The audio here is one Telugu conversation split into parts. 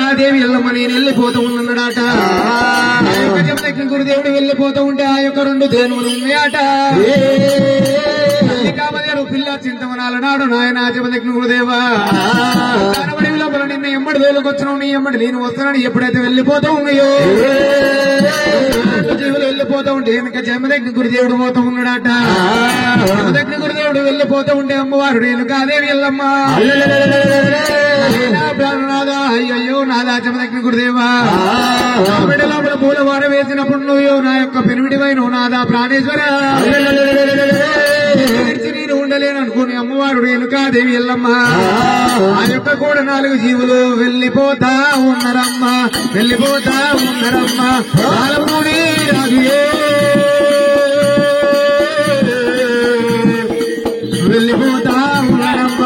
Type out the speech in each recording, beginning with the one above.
రేణుకాదేవి ఎల్లమ్మ నేను వెళ్ళిపోతూ ఉన్నాడట. జమదగ్ని గురుదేవుడు వెళ్ళిపోతూ ఉంటే ఆ యొక్క 2 ధేనువులు ఉన్నాయట. కామదేవుడు పిల్ల చింతమనాల నాడు నాయన జమదగ్ని గురుదేవా కనబడి లోపల నిన్న ఎమ్మడి వేలుకొచ్చినావు, నీ ఎమ్మడి నేను వస్తానని ఎప్పుడైతే వెళ్ళిపోతూ ఉన్నాయో జీవులు వెళ్ళిపోతూ ఉంటే వెనక జమదగ్ని గురుదేవుడు పోతూ ఉన్నాడట. జమదగ్ని గురుదేవుడు వెళ్ళిపోతూ ఉంటే అమ్మవారు రేణుకాదేవి ఎల్లమ్మ ప్రాణనాథ అయ్యో నాదా జమదగ్ని గురుదేవా బిడ్డ లోపల పూలవాడ వేసినప్పుడు నువ్వు నా యొక్క పెనిమిడివైన నాదా ప్రాణేశ్వర నేను ఉండలేను అనుకుని అమ్మవారు రేణుకాదేవి ఎల్లమ్మ ఆ యొక్క కూడా 4 జీవులు వెళ్ళిపోతా ఉన్నారమ్మ, వెళ్ళిపోతా ఉన్నారమ్మ. బాలమూడి రాజుయే వెళ్ళిపోతా ఉన్నారమ్మ,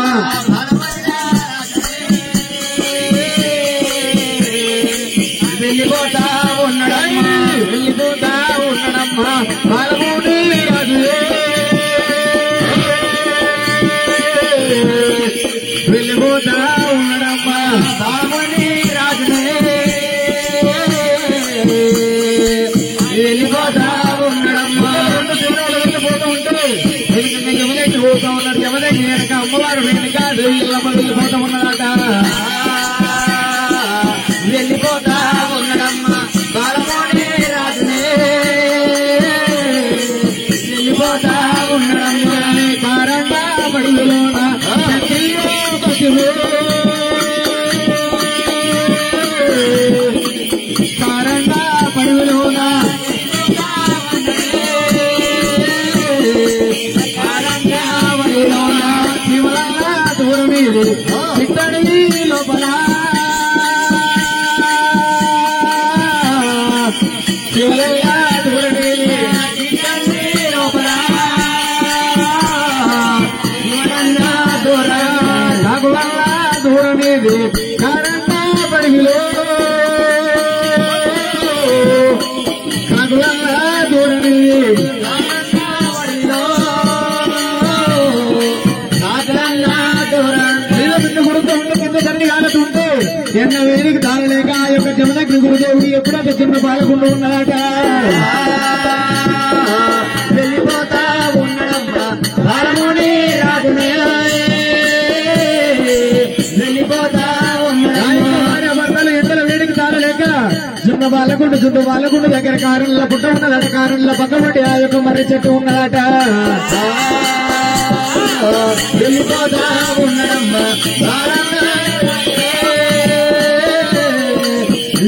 వెళ్ళిపోతా ఉన్నాడమ్మ, వెళ్ళిపోతా ఉన్నాడమ్మ. బాలమూడి రాజుయే వెళ్ళిపోతా ఉన్నాడమ్మ, బాలమూడి రాజునే వెళ్ళిపోతా ఉన్నాడమ్మ. 2 శివరాలు వెళ్ళిపోతూ ఉంటారు. ఎందుకంటే జమదగ్ని పోతా ఉన్నారు. జమదగ్ని వెనక అమ్మవారు రేణుకాదేవి ఎల్లమ్మ వెళ్ళిపోతా ఉన్నాడట. వెళ్ళిపోతా ఉన్నాడమ్మ, బాలమూడి రాజునే వెళ్ళిపోతా ఉన్నాడమ్మ. కారంగా బడుగులోన కారంగా పడుగులోన కారంగా బడిలోన శివలంగా దూరమీది చిత్తడి లోపల శివలంగా దూరమీది చిత్తడి లోపల శివలంగా దూర కాకులంగా దూరమీది కారంగా పడిగిలో కాకులంగా దూరమీది ఎన్న వేడికి తాళలేక ఆ యొక్క జమదగ్ని గురుదేవుడు ఎప్పుడైతే చిన్న పాలకుండా ఉన్నాడట. వెళ్ళిపోతా ఉన్నాడమ్మ, బాలమూడి రాజునే వెళ్ళిపోతా ఉన్నాడు. భర్తలు ఎండల వేడికి తాళలేక చిన్న బాలకుండు చుట్టూ బాలకుండు దగ్గర కారుల పుట్ట ఉన్నదట. కారుల పక్కబట్టి ఆ యొక్క మర్రి చెట్టు ఉన్నదట. వెళ్ళిపోతా ఉన్నాడమ్మ,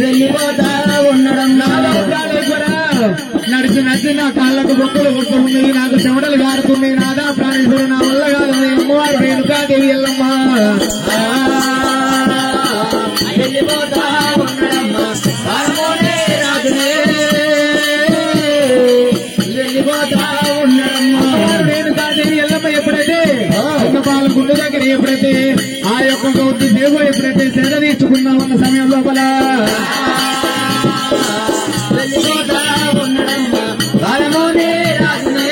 వెళ్ళిపోతా ఉండడం. నడిచి నడిచి నా కాళ్ళకు బొక్కలు కొట్టుకుంది, నాకు చెమటలు గారుతుంది. నాదా ప్రాణేశ్వరు నా వల్ల కాదు అమ్మవారు రేణుకాదేవి ఎల్లమ్మ వెళ్ళిపోతా ఉండడమ్మ, బాలమూడి రాజునే వెళ్ళిపోతా ఉండడమ్మ. రేణుకాదేవి ఎల్లమ్మ ఎప్పుడైతే పాలకుండు దగ్గర ఎప్పుడైతే ఆ యొక్క గౌతి దేవు ఎప్పుడైతే సేద తీర్చుకుందామన్న సమయం లోపల వెళ్ళిపోతా ఉండడమ్మ, బాలమూడి రాజునే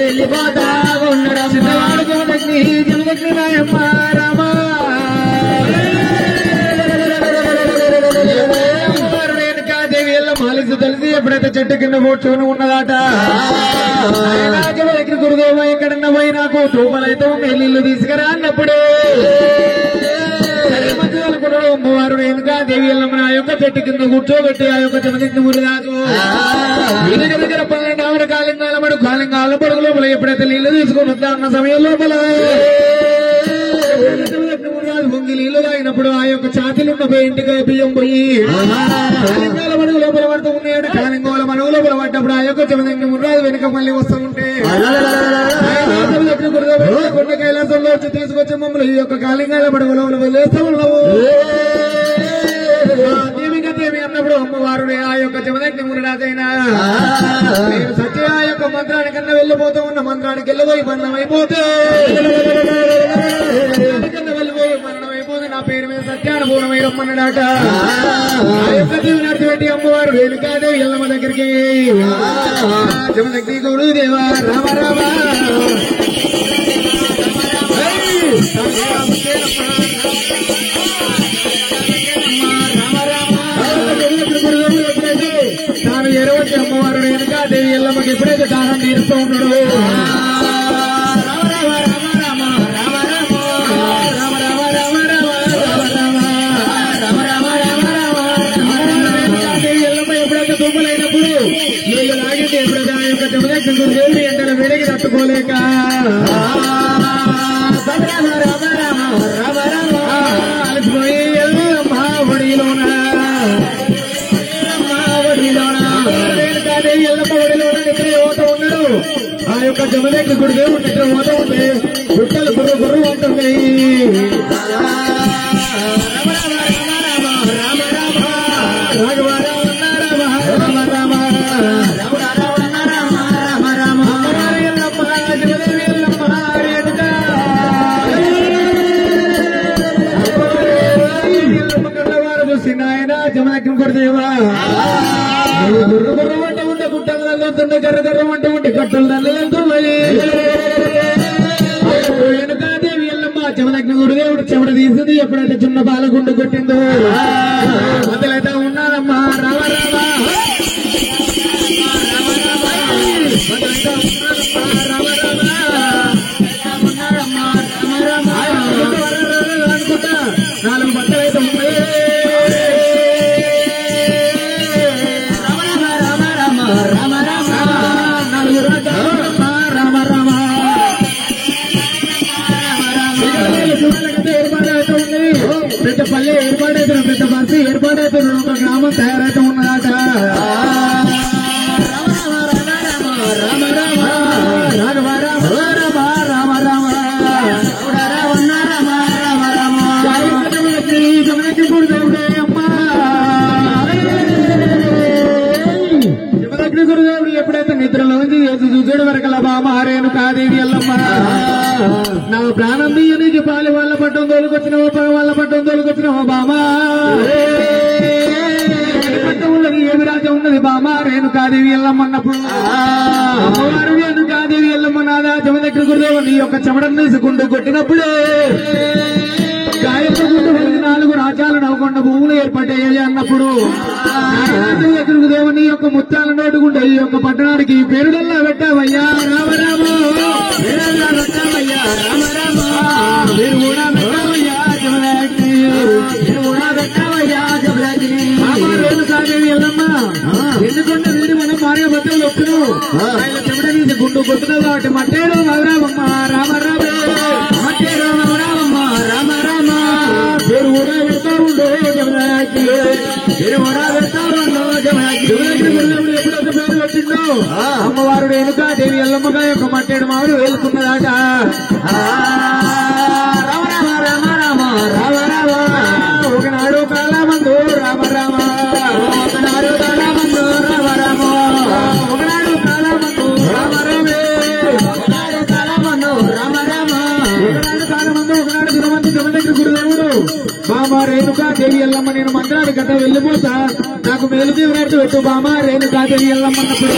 వెళ్ళిపోతా ఉండడం. చిన్నవాడు జమదగ్ని నాయమ్మ రామా రేణుకాదేవి ఎల్లమ్మ ఆలిసి తెలిసి ఎప్పుడైతే చెట్టు కింద కూర్చొని ఉన్నదాట. జమదగ్ని గురుదేవ ఎక్కడన్నా పోయి నాకు తూపలైతే నీళ్లు తీసుకురా అన్నప్పుడు అమ్మవారు రేణుకాదేవి ఎల్లమ్మ ఆ యొక్క చెట్టు కింద కూర్చోబెట్టి ఆ యొక్క జమదగ్ని గురురాజు దగ్గర 12 ఆవిడ కాలింగాల మడు కాలింగాల పడుగు లోపల ఎప్పుడైతే నీళ్లు తీసుకొని వద్దా అన్న సమయం లోపల పొంగి నీళ్లు తాగినప్పుడు ఆ యొక్క ఛాతీలున్న ఇంటికి బియ్యం పోయి కాలింగాల మడుగు లోపల పడుతూ ఉన్నాడు. కాలింగాల మడుగు లోపల పడ్డప్పుడు ఆ యొక్క జమదగ్ని ముర్రాజు వెనుక మళ్ళీ వస్తూ ఉంటే కొండ కైలాసంలో వచ్చి తీసుకొచ్చే మమ్మల్ని ఈ యొక్క కాలింగాల మడుగు లోపల వదిలేస్తూ ఉన్నావు. దేవి అన్నప్పుడు అమ్మవారు ఆ యొక్క జమదగ్ని మునిరాజైనా నేను సత్య ఆ యొక్క మంత్రానికన్నా వెళ్ళిపోతూ ఉన్న మంత్రానికి వెళ్ళబోయి మరణమైపోతే వెళ్ళిపోయి మరణమైపోతే నా పేరు మీద సత్యానుభూలమై రమ్మన్నాడట. ఆ యొక్క దేవుని నడిచిపెట్టి అమ్మవారు రేణుకాదేవి ఎల్లమ్మ దగ్గరికి జమదగ్ని గురుదేవా రామ రామ చేస్తూ ఉన్నాడు. ఎప్పుడైతే తుమ్మలైనప్పుడు నీళ్ళు లాగితే ఎప్పుడైతే ఆ యొక్క జమదగ్ని దేవుడి ఎండలు వేడికి తట్టుకోలేక అలసిపోయి ఎల్లమ్మ ఒడిలోన ఎల్లమ్మ ఒడిలోన నిద్ర ఓట ఉన్నాడు. ఆ యొక్క జమదగ్ని గుడి దేవుడు నిద్ర ఓట ఉంటే గుట్టలు గుర్రు గుర్రు ఉంటుంది. నాయన జమదగ్ని కొడితేవా గుర్రు గుర్రు వంట ఉంటే గుట్టలు తల్లుతుండే గర్ర గర్ర వంట ఉంటే గట్టలు తల్లుతున్నాయి. వెనుకాదేవి ఎల్లమ్మ జమదగ్ని గురుదేవుడు చెమట తీసింది. ఎప్పుడైతే చిన్న బాలగుండు కొట్టిందో మొదలైతే ఉన్నారమ్మా రామ రామ అనుకుంటా 4 బట్టలైతే ఉన్నాయి. పెద్ద పల్లె ఏర్పాటవుతున్న పెద్ద బస్సు ఏర్పాటవుతున్న ఒక గ్రామం తయారైతే ఉన్నదాట. జమదగ్ని గురుదేవుడే అమ్మా జమదగ్ని గురుదేవుడు ఎప్పుడైతే నిద్రలోంచి చూసేడు వరకల బామ రేణుకాదేవి ఎల్లమ్మ నా ప్రాణం తీయనికి పాలి వాళ్ళ పట్టం తోలుకొచ్చినవో పగ వాళ్ళ పట్టం తోలుకొచ్చినవో బామా పట్టం ఉన్నది ఏమి రాజ్యం ఉన్నది బామా రేణుకాదేవి ఎల్లమ్మ అన్నప్పుడు అమ్మవారు రేణుకాదేవి ఎల్లమ్మ నాదా జమదగ్ని గురుదేవుడు నీ యొక్క చెమటను తీసుకుంటూ కొట్టినప్పుడే గాయంతో గుండు 4 రాజ్యాలు నవ్వకుండా భూములు ఏర్పడ్డాయి అన్నప్పుడు గురుదేవుని యొక్క ముత్యాల నోటుకుంటే ఈ యొక్క పట్టణానికి పేరుడల్లా పెట్టావయ్యా రామరామ పెట్టావయ్యా రామరామ మీరు కూడా పెట్టావయ్యా జమదగ్ని మీరు కూడా పెట్టావయ్యా జమదగ్ని రేణుకాదేవి ఎల్లమ్మ ఎందుకంటే వీడి మనం భార్య భర్తలు వస్తున్నాం ఆయన చెమట నుంచి గుండు కొట్టున్నావు కాబట్టి మట్టేడు రామమ్మ రామరామ మట్టేడు రామమ్మ రామరామ మీరు కూడా పెడతా ఉండో జమదగ్ని మీరు కూడా పెడతా ఉండో జమదగ్ని ఎప్పుడైతే పేరు పెట్టిందో అమ్మవారు రేణుకాదేవి ఎల్లమ్మగా యొక్క మట్టేడు మారు వేలుకున్నదాట. రామ రామ రామ రామ రామ రామ ఒకనాడు కాలమందు రామ రామ ఒకనాడు కాలమందు రామ రామ ఒకనాడు కాలమందు రామ రామే ఒకనాడు కాలమందు రామ రామ ఒకనాడు కాలమందు ఒకనాడు గురమంది జమదగ్ని గురుదేవుడు బామా రేణుకాదేవి ఎల్లమ్మ నేను మంత్రాన్ని గట్ట వెళ్ళిపోతా నాకు మేలు తీవ్రాడు పెట్టు బామా రేణుకాదేవి ఎల్లమ్మ అన్నప్పుడు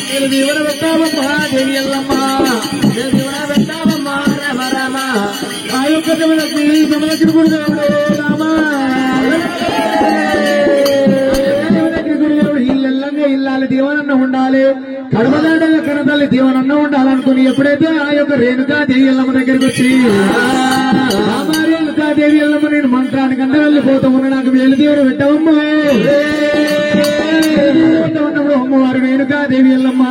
నేను దీవన పెట్టావమ్మా దేవి ఎల్లమ్మ నేను దీవన పెట్టావమ్మా రామ రామ ఆ యొక్క జమదగ్ని గురుదేవుడు రామా జమదగ్ని గురుదేవుడు ఇల్లెల్లంగా ఇల్లాలి దీవనన్న ఉండాలి కడమదాడల కనతల్లి దీవనన్న ఉండాలనుకుని ఎప్పుడైతే ఆ యొక్క రేణుకాదేవి ఎల్లమ్మ దగ్గరికి వచ్చి రేణుకాదేవి ఎల్లమ్మ నేను మంత్రానికన్నా వెళ్ళిపోతా ఉన్నా నాకు మేలు దీవన పెట్టవమ్మా ఉన్నప్పుడు అమ్మవారు రేణుకాదేవి ఎల్లమ్మ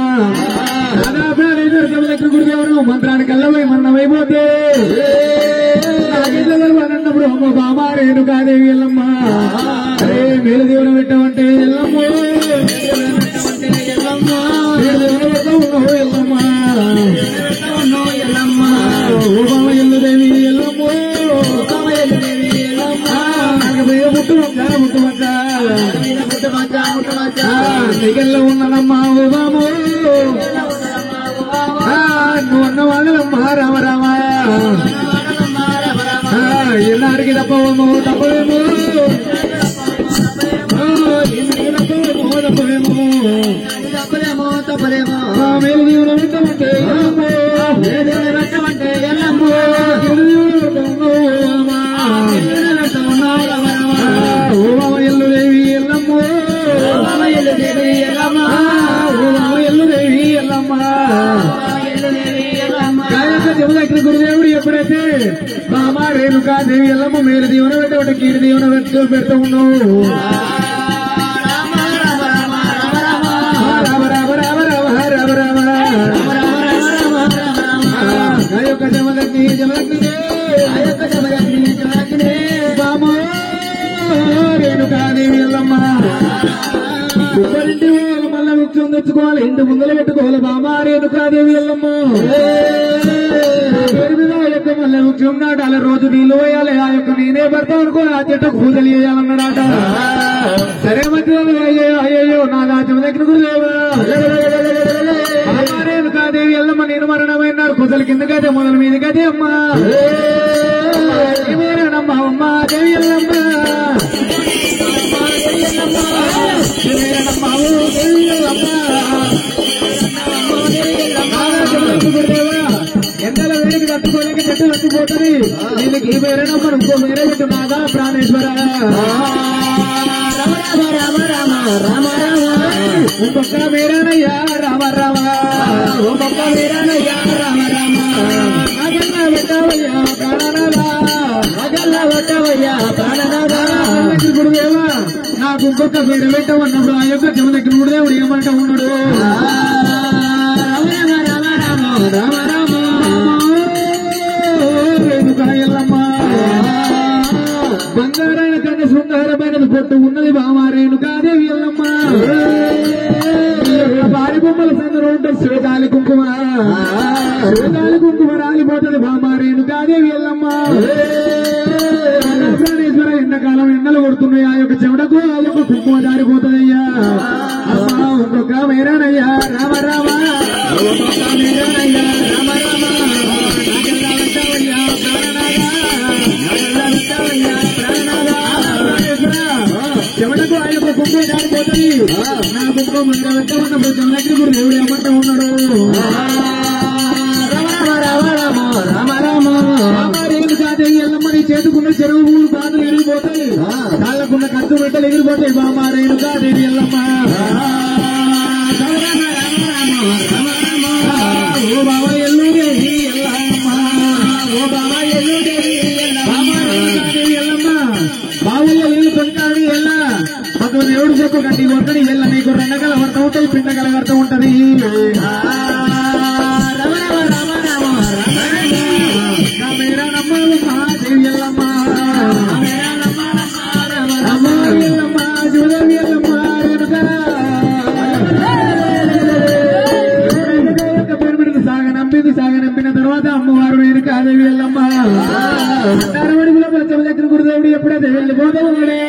జమదగ్ని గురుదేవుడు మంత్రానికి వెళ్ళబోయి మన్నమైపోతే అన్నప్పుడు అమ్మ బామా రేణుకాదేవి ఎల్లమ్మ అరే మేలు దేవుడు పెట్టమంటే ఎల్లమ్మ ఎల్లమ్మ ఎల్లమ్మ ఓబామ ఎల్లుదేవి ఎల్లమ్మ నీకెళ్ళ ఉన్నదమ్మా ఓబాము నువ్వు అన్న వాళ్ళమ్మా రామ రామ ఎన్నారికి తప్పవేమో తప్పవేమో తప్పలేమో తప్పలేమో మేలు దీవులు పెట్టమంటే పెట్టమంటే ఎల్లమ్మో ఎల్లుదేవి ఎల్లమ్మో జమదగ్న గురుదేవుడు ఎప్పుడైతే బామా రేణుకాదేవి ఎల్లమ్మ మేలు దీవెన పెట్ట ఒకటి కీడి దీవెన పెడుతూ ఉన్నావు. రామ రామ రామ రామ రామ రామ ఆ యొక్క జమదగ్ని బామా రేణుకాదేవి ఎల్లమ్మ ఇంటి మళ్ళా ముఖ్యం తెచ్చుకోవాలి, ఇంటి ముందర పెట్టుకోవాలి. బామా రేణుకాదేవి ఎల్లమ్మ ఆ యొక్క మళ్ళీ ముఖ్యం నాటాలి, రోజు నీళ్ళు వేయాలి. ఆ యొక్క నేనే భర్త అనుకో ఆ చెట్టుకు పూజలు చేయాలన్నాడాట. సరే మధ్య అయ్యో నా జమదగ్ని గురుదేవా బామా రేణుకాదేవి ఎల్లమ్మ నేను మరణమైనాడు. కుదల కిందకైతే మొదల మీదకైతే అమ్మా మీరేనమ్మా అమ్మ దేవి ఎల్లమ్మ ఎంతలో వేడికి తట్టుకోలేక చెట్టు వచ్చిపోతుంది. దీనికి వేరేనమ్మా ఇంకో వేరే చెట్టు నాగా ప్రాణేశ్వర ఇంకొక వేరేనయ్యా రామ రామ ఇంకొక వేరేనయ్యా రామ రామ నాగల్లా పెట్టవయ్యా ప్రాణనాదా నాగల్లా పెట్టవయ్యా ప్రాణనాదా గురుదేవా నాకు ఇంకొక వేరే పెట్టమన్నప్పుడు ఆ యొక్క జమదగ్ని గురుదేవుడు ఏమంట ఉన్నాడు రామ రామ రేణుకా ఎల్లమ్మ బంగారాల కన్నా శృంగారమైనది పొట్టు ఉన్నది బామా రేణుకాదేవి ఎల్లమ్మ. భారీ బొమ్మల సందరూ ఉంటుంది శ్వేతాలి కుంకుమ రాలిపోతుంది బామా రేణుకాదేవి ఎల్లమ్మ. ప్రాణేశ్వర ఎండాకాలం ఎండలు కొడుతున్నాయి, ఆ యొక్క చెమటకు ఆ యొక్క కుంకుమ జారిపోతుందయ్యా. అమ్మా ఇంకొక మేరానయ్యా రామ రామ ఇంకొక మేరానయ్యా రామ రామ చెమటకు ఆ యొక్క కుంకుమ జారిపోతుంది. నా కుంకుమ వెంట ఉన్నప్పుడు జమదగ్ని గురుదేవుడు ఏమంటా ఉన్నాడు రామ రామ రేణుకాదేవి ఎల్లమ్మ నీ చేతుకున్న చెరువు పూలు బాధలు ఎగిరిపోతాయి, కాళ్ళకున్న కత్తు బిడ్డలు ఎగిరిపోతాయి. బామా రేణుకాదేవి ఎల్లమ్మ ఓ బాబా ఎల్లుదేవి ఎల్లమ్మ ఓ బాబా ఎల్లుదేవి బామా రేణుకాదేవి ఎల్లమ్మ బావుల్లో నీళ్ళు పొంటాడు ఎల్ల మాకు దేవుడు చెప్పు గట్టి కొట్టని ఎల్ల నీకు రెండగల వర్తం ఉంటుంది పిండగల వర్తం ఉంటది. సాగనంపిన తర్వాత అమ్మవారు రేణుకాదేవి ఎల్లమ్మ అడుగుల జమదగ్ని గురుదేవుడు ఎప్పుడైతే వెళ్ళిపోతా ఉన్నాడే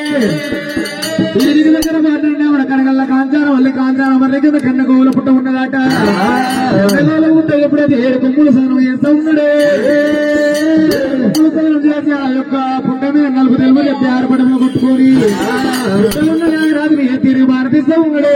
ఇంటి దగ్గర మాట్లాడినా కనగల్ల కాంచారం వల్లి కాంచారం వల్ల కింద కన్న గోవుల పుట్ట ఉన్నదాట. గోవుల పుట్ట ఎప్పుడైతే 7 కొమ్ములు స్నానం చేస్తా ఉన్నాడే స్నానం చేసి ఆ యొక్క పుట్ట మీద 4 తెలుగు చెప్పి 6 పడవలు కొట్టుకొని పుట్టలున్న రాత్రి తిరిగి భారతిస్తా ఉన్నాడే.